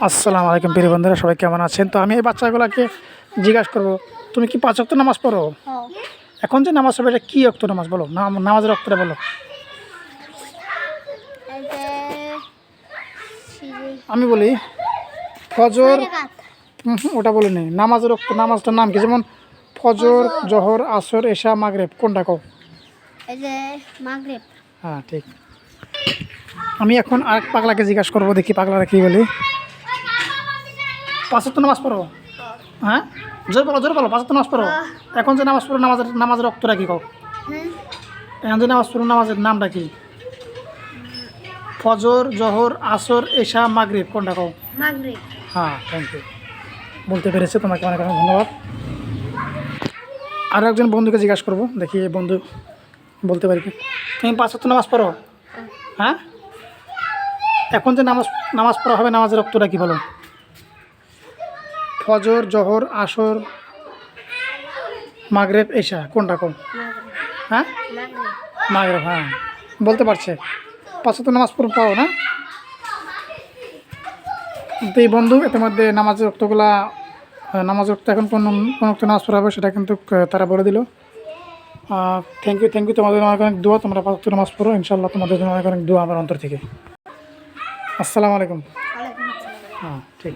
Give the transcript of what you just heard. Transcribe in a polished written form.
আসসালামু আলাইকুম প্রিয় বন্ধুরা, সবাই কেমন আছেন? তো আমি এই বাচ্চাগুলোকে জিজ্ঞাসা করবো, তুমি কি 5 ওয়াক্ত নামাজ পড়ো? এখন যে নামাজ পড়বে এটা কি ওয়াক্ত নামাজ বলো? নামাজের ওয়াক্তটা বলো। আমি বলি ফজর। ওটা বলি নি, নামাজের ওয়াক্ত, নামাজটার নাম কি? যেমন ফজর, জোহর, আসর, এশা, মাগরিব, কোনটা কও? মাগরিব। হ্যাঁ, ঠিক। আমি এখন আরেক পাগলাকে জিজ্ঞাসা করবো, দেখি পাগলারা কি বলি। 5 ওয়াক্ত নামাজ পড়ো? হ্যাঁ, জোর বলো 5 ওয়াক্ত নামাজ পড়ো। এখন যে নামাজ পড়ো, নামাজের ওয়াক্তটা কি কও? এখন যে নামাজ পড়ো, নামাজের নামটা কি? ফজর, জোহর, আসর, এশা, মাগরিব, কোনটা কও? মাগরিব। হ্যাঁ, থ্যাংক ইউ, বলতে পেরেছে, তোমাকে অনেক অনেক ধন্যবাদ। আরও একজন বন্ধুকে জিজ্ঞাসা করবো, দেখি এই বন্ধু বলতে পারি কি। তুমি 5 ওয়াক্ত নামাজ পড়ো? হ্যাঁ, এখন যে নামাজ পড়া হবে, নামাজের ওয়াক্তটা কি বলো? ফজর, জোহর, আসর, মাগরিব, এশা, কোনটা কম? হ্যাঁ, মাগরিব। হ্যাঁ, বলতে পারছে। 5 ওয়াক্ত নামাজ পাও না? তো এই বন্ধু ইতিমধ্যে নামাজের ওয়াক্তগুলা, নামাজের ওয়াক্ত এখন কোন ওয়াক্ত নামাজ পড়া হবে সেটা কিন্তু তারা বলে দিল। থ্যাংক ইউ, তোমাদের অনেক অনেক দোয়া। তোমরা 5 ওয়াক্ত নামাজ পড়ো, ইনশাআল্লাহ তোমাদের জন্য অনেক অনেক দোয়া আমার অন্তর থেকে। আসসালামু আলাইকুম। হ্যাঁ, ঠিক।